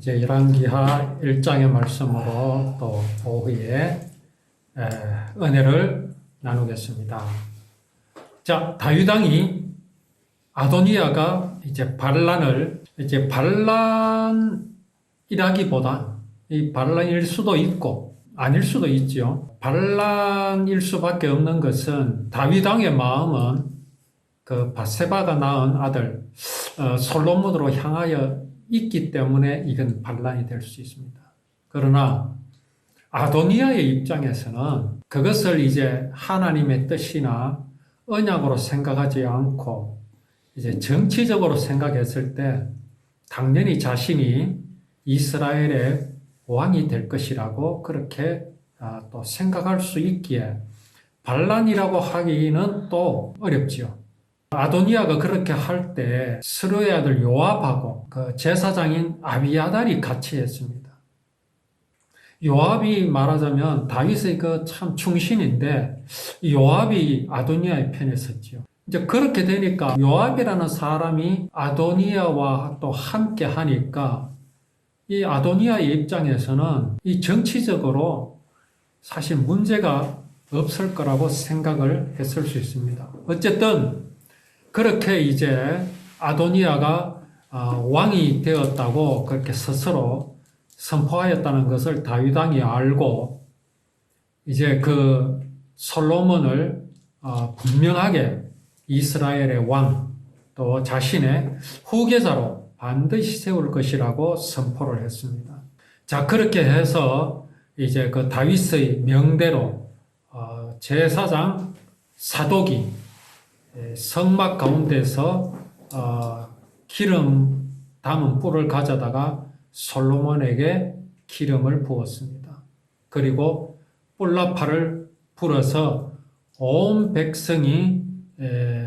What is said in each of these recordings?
이제 열왕기하 1장의 말씀으로 또 오후에 은혜를 나누겠습니다. 자, 다윗 왕이 아도니아가 이제 반란이라기보다 이 반란일 수도 있고 아닐 수도 있죠. 반란일 수밖에 없는 것은 다윗 왕의 마음은 그 밧세바가 낳은 아들 솔로몬으로 향하여 있기 때문에 이건 반란이 될 수 있습니다. 그러나 아도니아의 입장에서는 그것을 이제 하나님의 뜻이나 언약으로 생각하지 않고 이제 정치적으로 생각했을 때 당연히 자신이 이스라엘의 왕이 될 것이라고 그렇게 또 생각할 수 있기에 반란이라고 하기는 또 어렵지요. 아도니아가 그렇게 할 때 스루의 아들 요압하고 그 제사장인 아비아달이 같이 했습니다. 요압이 말하자면 다윗의 그 참 충신인데 요압이 아도니아의 편에 섰지요. 이제 그렇게 되니까 요압이라는 사람이 아도니아와 또 함께 하니까 이 아도니아의 입장에서는 이 정치적으로 사실 문제가 없을 거라고 생각을 했을 수 있습니다. 어쨌든 그렇게 이제 아도니아가 왕이 되었다고 그렇게 스스로 선포하였다는 것을 다윗 왕이 알고 이제 그 솔로몬을 분명하게 이스라엘의 왕 또 자신의 후계자로 반드시 세울 것이라고 선포를 했습니다. 자, 그렇게 해서 이제 그 다윗의 명대로 제사장 사독이 성막 가운데서 기름 담은 뿔을 가져다가 솔로몬에게 기름을 부었습니다. 그리고 뿔나팔을 불어서 온 백성이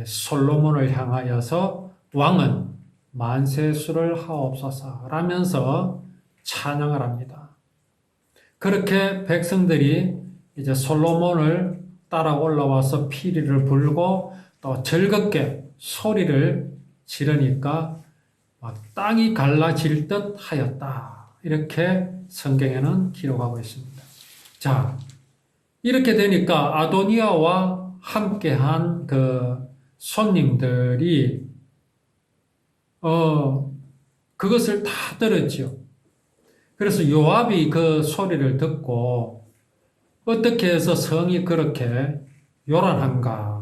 솔로몬을 향하여서 왕은 만세수를 하옵소서 라면서 찬양을 합니다. 그렇게 백성들이 이제 솔로몬을 따라 올라와서 피리를 불고 또 즐겁게 소리를 지르니까 막 땅이 갈라질 듯 하였다. 이렇게 성경에는 기록하고 있습니다. 자, 이렇게 되니까 아도니아와 함께한 그 손님들이 그것을 다 들었죠. 그래서 요압이 그 소리를 듣고 어떻게 해서 성이 그렇게 요란한가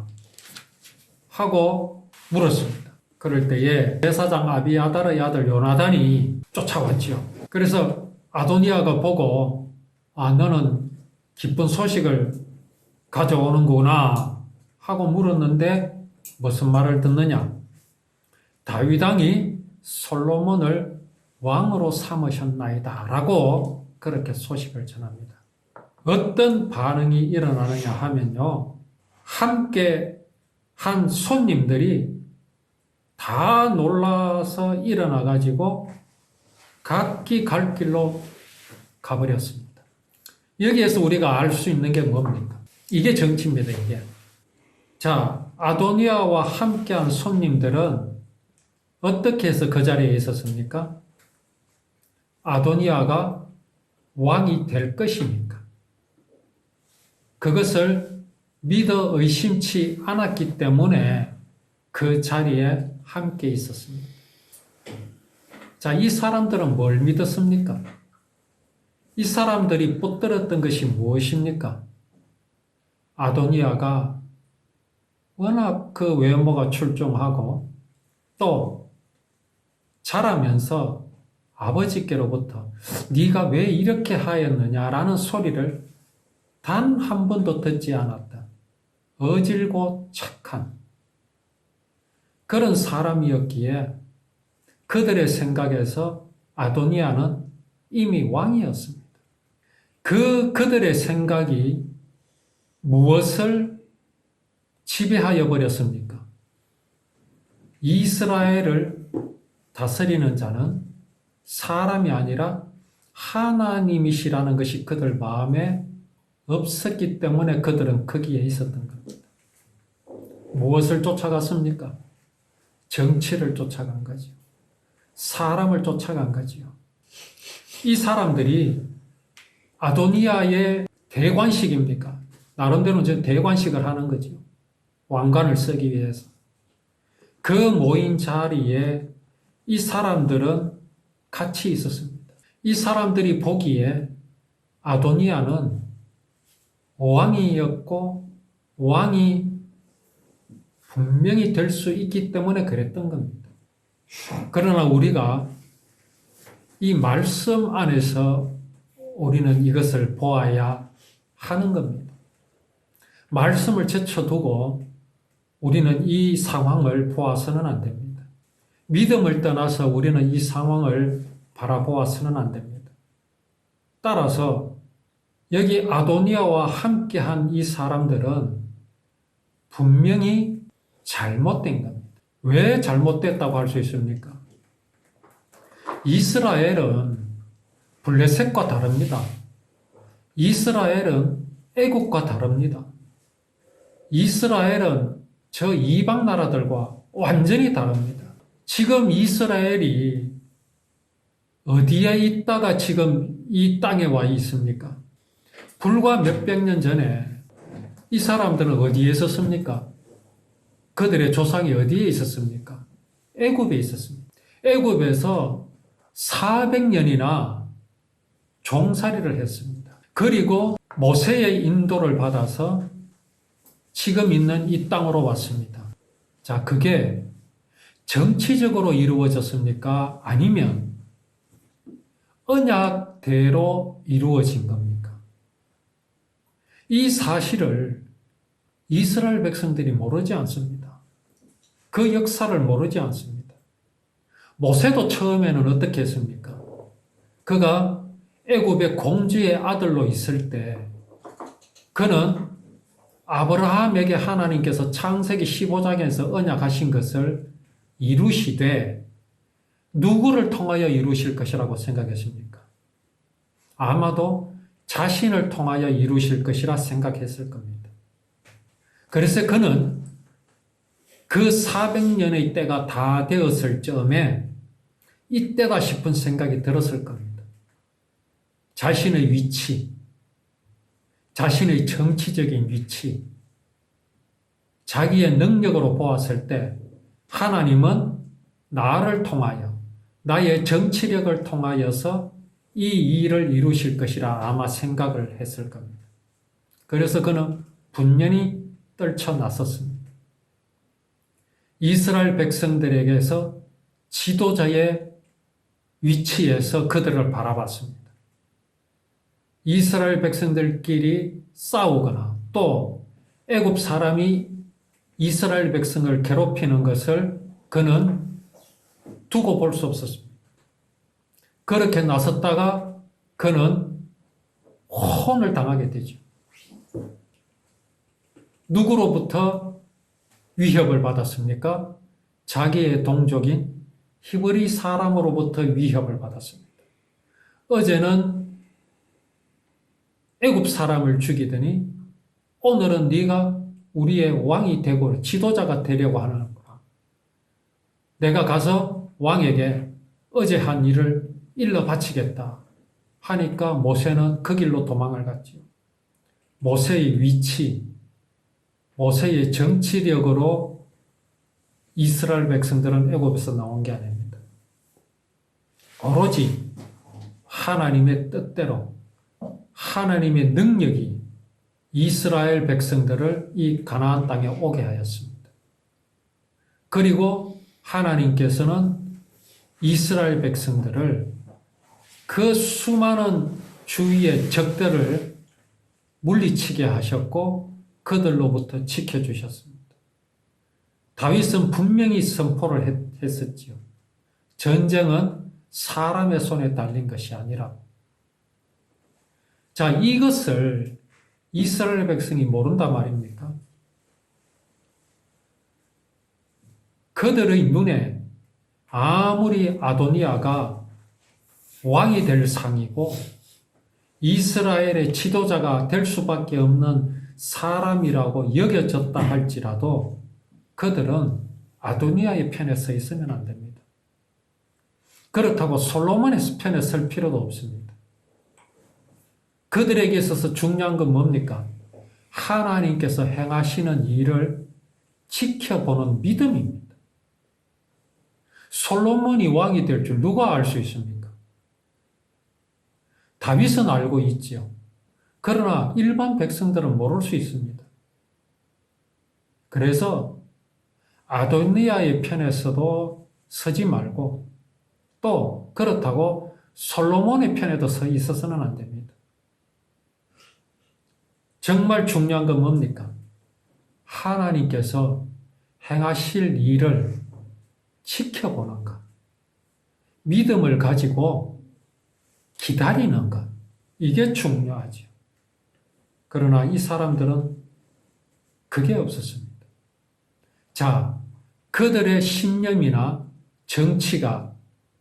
하고 물었습니다. 그럴 때에 제사장 아비아달의 아들 요나단이 쫓아왔죠. 그래서 아도니아가 보고 너는 기쁜 소식을 가져오는구나 하고 물었는데 무슨 말을 듣느냐? 다윗 왕이 솔로몬을 왕으로 삼으셨나이다 라고 그렇게 소식을 전합니다. 어떤 반응이 일어나느냐 하면요, 함께 한 손님들이 다 놀라서 일어나가지고 각기 갈 길로 가버렸습니다. 여기에서 우리가 알 수 있는 게 뭡니까? 이게 정치입니다, 이게. 자, 아도니아와 함께한 손님들은 어떻게 해서 그 자리에 있었습니까? 아도니아가 왕이 될 것이니까. 그것을 믿어 의심치 않았기 때문에 그 자리에 함께 있었습니다. 자, 이 사람들은 뭘 믿었습니까? 이 사람들이 붙들었던 것이 무엇입니까? 아도니아가 워낙 그 외모가 출중하고 또 자라면서 아버지께로부터 네가 왜 이렇게 하였느냐라는 소리를 단 한 번도 듣지 않았다. 어질고 착한 그런 사람이었기에 그들의 생각에서 아도니아는 이미 왕이었습니다. 그들의 생각이 무엇을 지배하여 버렸습니까? 이스라엘을 다스리는 자는 사람이 아니라 하나님이시라는 것이 그들 마음에 없었기 때문에 그들은 거기에 있었던 겁니다. 무엇을 쫓아갔습니까? 정치를 쫓아간 거죠. 사람을 쫓아간 거지요. 이 사람들이 아도니아의 대관식입니까? 나름대로 이제 대관식을 하는 거죠. 왕관을 쓰기 위해서. 그 모인 자리에 이 사람들은 같이 있었습니다. 이 사람들이 보기에 아도니아는 왕이었고 왕이 분명히 될 수 있기 때문에 그랬던 겁니다. 그러나 우리가 이 말씀 안에서 우리는 이것을 보아야 하는 겁니다. 말씀을 제쳐두고 우리는 이 상황을 보아서는 안 됩니다. 믿음을 떠나서 우리는 이 상황을 바라보아서는 안 됩니다. 따라서 여기 아도니아와 함께한 이 사람들은 분명히 잘못된 겁니다. 왜 잘못됐다고 할 수 있습니까? 이스라엘은 블레셋과 다릅니다. 이스라엘은 애국과 다릅니다. 이스라엘은 저 이방 나라들과 완전히 다릅니다. 지금 이스라엘이 어디에 있다가 지금 이 땅에 와 있습니까? 불과 몇백 년 전에 이 사람들은 어디에 있었습니까? 그들의 조상이 어디에 있었습니까? 애굽에 있었습니다. 애굽에서 400년이나 종살이를 했습니다. 그리고 모세의 인도를 받아서 지금 있는 이 땅으로 왔습니다. 자, 그게 정치적으로 이루어졌습니까? 아니면 언약대로 이루어진 겁니까? 이 사실을 이스라엘 백성들이 모르지 않습니다. 그 역사를 모르지 않습니다. 모세도 처음에는 어떻게 했습니까? 그가 애굽의 공주의 아들로 있을 때 그는 아브라함에게 하나님께서 창세기 15장에서 언약하신 것을 이루시되 누구를 통하여 이루실 것이라고 생각했습니까? 아마도 자신을 통하여 이루실 것이라 생각했을 겁니다. 그래서 그는 그 400년의 때가 다 되었을 즈음에 이때다 싶은 생각이 들었을 겁니다. 자신의 위치, 자신의 정치적인 위치, 자기의 능력으로 보았을 때 하나님은 나를 통하여, 나의 정치력을 통하여서 이 일을 이루실 것이라 아마 생각을 했을 겁니다. 그래서 그는 분연히 떨쳐났었습니다. 이스라엘 백성들에게서 지도자의 위치에서 그들을 바라봤습니다. 이스라엘 백성들끼리 싸우거나 또 애굽 사람이 이스라엘 백성을 괴롭히는 것을 그는 두고 볼 수 없었습니다. 그렇게 나섰다가 그는 혼을 당하게 되죠. 누구로부터 위협을 받았습니까? 자기의 동족인 히브리 사람으로부터 위협을 받았습니다. 어제는 애굽 사람을 죽이더니 오늘은 네가 우리의 왕이 되고 지도자가 되려고 하는구나. 내가 가서 왕에게 어제 한 일을 일러 바치겠다 하니까 모세는 그 길로 도망을 갔지요. 모세의 위치, 모세의 정치력으로 이스라엘 백성들은 애굽에서 나온 게 아닙니다. 오로지 하나님의 뜻대로 하나님의 능력이 이스라엘 백성들을 이 가나안 땅에 오게 하였습니다. 그리고 하나님께서는 이스라엘 백성들을 그 수많은 주위의 적들을 물리치게 하셨고 그들로부터 지켜주셨습니다. 다윗은 분명히 선포를 했었지요. 전쟁은 사람의 손에 달린 것이 아니라. 자, 이것을 이스라엘 백성이 모른단 말입니까? 그들의 눈에 아무리 아도니아가 왕이 될 상이고 이스라엘의 지도자가 될 수밖에 없는 사람이라고 여겨졌다 할지라도 그들은 아도니아의 편에 서 있으면 안 됩니다. 그렇다고 솔로몬의 편에 설 필요도 없습니다. 그들에게 있어서 중요한 건 뭡니까? 하나님께서 행하시는 일을 지켜보는 믿음입니다. 솔로몬이 왕이 될 줄 누가 알 수 있습니까? 다윗은 알고 있지요. 그러나 일반 백성들은 모를 수 있습니다. 그래서 아도니아의 편에서도 서지 말고 또 그렇다고 솔로몬의 편에도 서 있어서는 안 됩니다. 정말 중요한 건 뭡니까? 하나님께서 행하실 일을 지켜보는 것. 믿음을 가지고 기다리는 것. 이게 중요하죠. 그러나 이 사람들은 그게 없었습니다. 자, 그들의 신념이나 정치가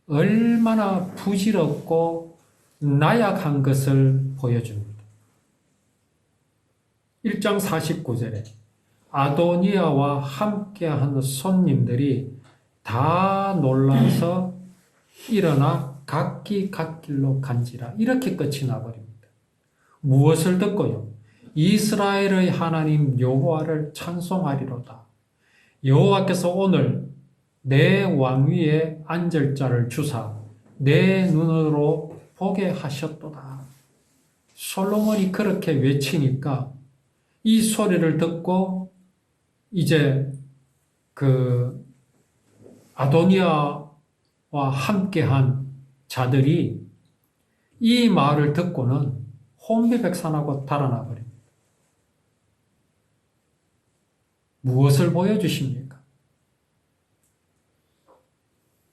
얼마나 부질없고 나약한 것을 보여줍니다. 1장 49절에 아도니아와 함께하는 손님들이 다 놀라서 일어나 각기 갓길로 간지라. 이렇게 끝이 나버립니다. 무엇을 듣고요? 이스라엘의 하나님 여호와를 찬송하리로다. 여호와께서 오늘 내 왕위에 앉을 자를 주사 내 눈으로 보게 하셨도다. 솔로몬이 그렇게 외치니까 이 소리를 듣고 이제 그 아도니아와 함께한 자들이 이 말을 듣고는 혼비백산하고 달아나 버립니다. 무엇을 보여주십니까?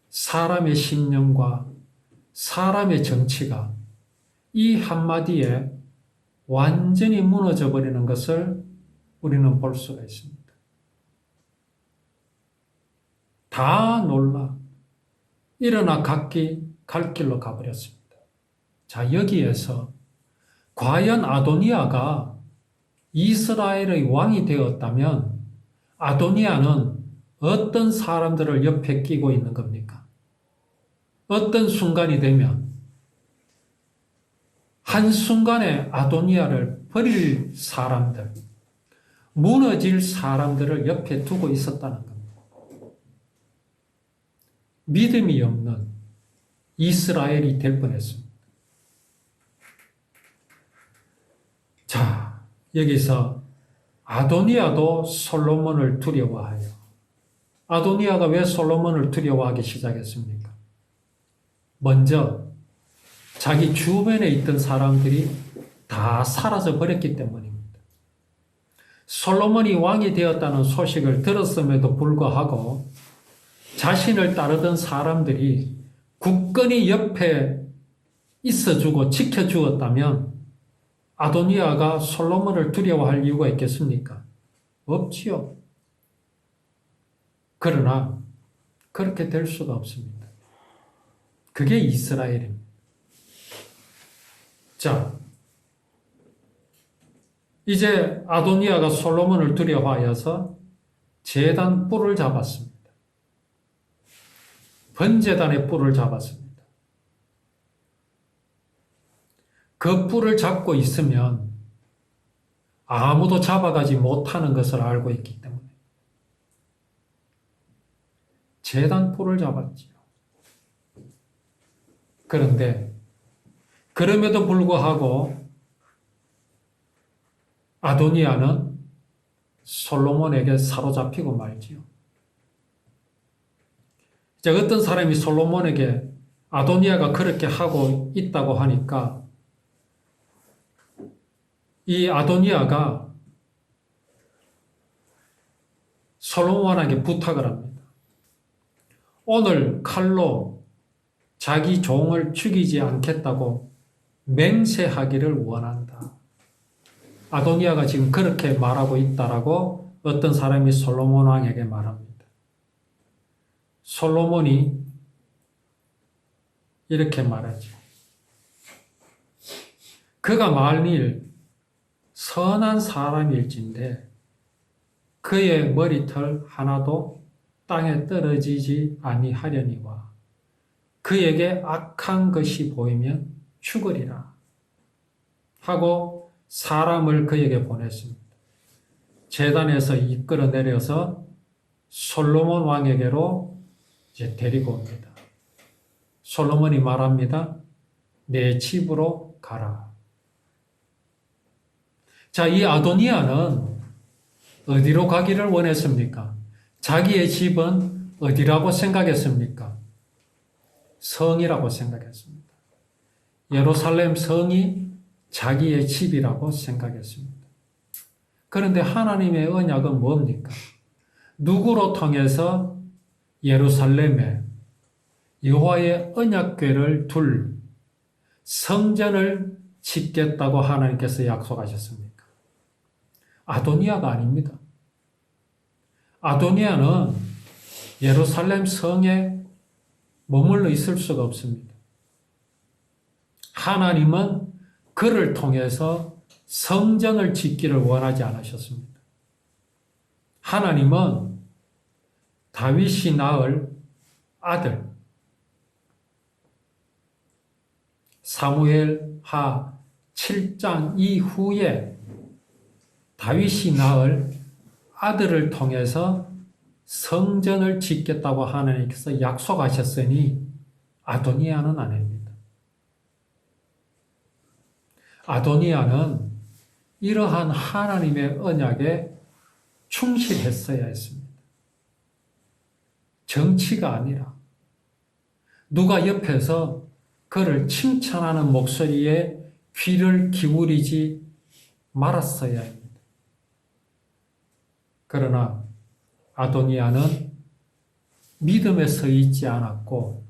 사람의 신념과 사람의 정치가 이 한마디에 완전히 무너져 버리는 것을 우리는 볼 수가 있습니다. 다 놀라 일어나 각기 갈 길로 가버렸습니다. 자, 여기에서 과연 아도니아가 이스라엘의 왕이 되었다면 아도니아는 어떤 사람들을 옆에 끼고 있는 겁니까? 어떤 순간이 되면 한순간에 아도니아를 버릴 사람들, 무너질 사람들을 옆에 두고 있었다는 겁니다. 믿음이 없는 이스라엘이 될 뻔했습니다. 자, 여기서 아도니아도 솔로몬을 두려워하여. 아도니아가 왜 솔로몬을 두려워하기 시작했습니까? 먼저 자기 주변에 있던 사람들이 다 사라져 버렸기 때문입니다. 솔로몬이 왕이 되었다는 소식을 들었음에도 불구하고 자신을 따르던 사람들이 굳건히 옆에 있어주고 지켜주었다면 아도니아가 솔로몬을 두려워할 이유가 있겠습니까? 없지요. 그러나 그렇게 될 수가 없습니다. 그게 이스라엘입니다. 자, 이제 아도니아가 솔로몬을 두려워하여서 제단 뿔을 잡았습니다. 번제단의 뿔을 잡았습니다. 그 뿔을 잡고 있으면 아무도 잡아가지 못하는 것을 알고 있기 때문에 제단 뿔을 잡았지요. 그런데 그럼에도 불구하고 아도니아는 솔로몬에게 사로잡히고 말지요. 이제 어떤 사람이 솔로몬에게 아도니아가 그렇게 하고 있다고 하니까 이 아도니아가 솔로몬에게 부탁을 합니다. 오늘 칼로 자기 종을 죽이지 않겠다고 맹세하기를 원한다. 아도니아가 지금 그렇게 말하고 있다라고 어떤 사람이 솔로몬 왕에게 말합니다. 솔로몬이 이렇게 말하죠. 그가 만일 선한 사람일진데 그의 머리털 하나도 땅에 떨어지지 아니하려니와 그에게 악한 것이 보이면 죽으리라 하고 사람을 그에게 보냈습니다. 제단에서 이끌어 내려서 솔로몬 왕에게로 이제 데리고 옵니다. 솔로몬이 말합니다. 내 집으로 가라. 자, 이 아도니아는 어디로 가기를 원했습니까? 자기의 집은 어디라고 생각했습니까? 성이라고 생각했습니다. 예루살렘 성이 자기의 집이라고 생각했습니다. 그런데 하나님의 언약은 뭡니까? 누구로 통해서 예루살렘에 여호와의 언약궤를 둘 성전을 짓겠다고 하나님께서 약속하셨습니까? 아도니아가 아닙니다. 아도니아는 예루살렘 성에 머물러 있을 수가 없습니다. 하나님은 그를 통해서 성전을 짓기를 원하지 않으셨습니다. 하나님은 다윗이 낳을 아들 사무엘하 7장 이후에 다윗이 낳을 아들을 통해서 성전을 짓겠다고 하나님께서 약속하셨으니 아도니아는 아닙니다. 아도니아는 이러한 하나님의 언약에 충실했어야 했습니다. 정치가 아니라 누가 옆에서 그를 칭찬하는 목소리에 귀를 기울이지 말았어야 합니다. 그러나 아도니아는 믿음에 서 있지 않았고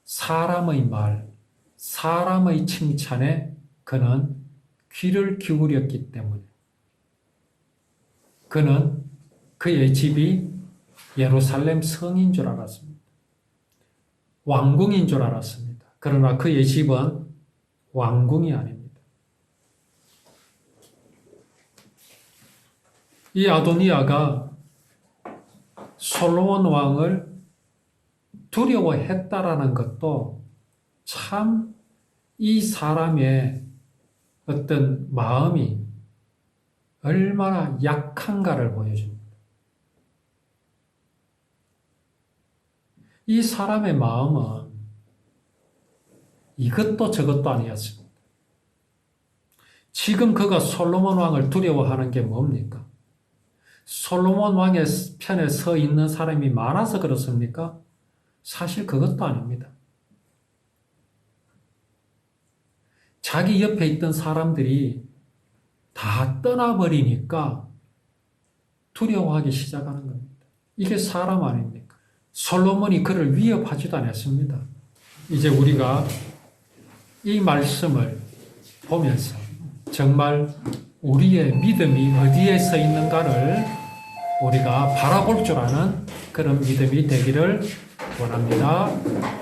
사람의 말, 사람의 칭찬에 그는 귀를 기울였기 때문에 그는 그의 집이 예루살렘 성인 줄 알았습니다. 왕궁인 줄 알았습니다. 그러나 그의 집은 왕궁이 아닙니다. 이 아도니아가 솔로몬 왕을 두려워했다라는 것도 참 이 사람의 어떤 마음이 얼마나 약한가를 보여줍니다. 이 사람의 마음은 이것도 저것도 아니었습니다. 지금 그가 솔로몬 왕을 두려워하는 게 뭡니까? 솔로몬 왕의 편에 서 있는 사람이 많아서 그렇습니까? 사실 그것도 아닙니다. 자기 옆에 있던 사람들이 다 떠나버리니까 두려워하기 시작하는 겁니다. 이게 사람 아닙니까? 솔로몬이 그를 위협하지도 않았습니다. 이제 우리가 이 말씀을 보면서 정말 우리의 믿음이 어디에 서 있는가를 우리가 바라볼 줄 아는 그런 믿음이 되기를 원합니다.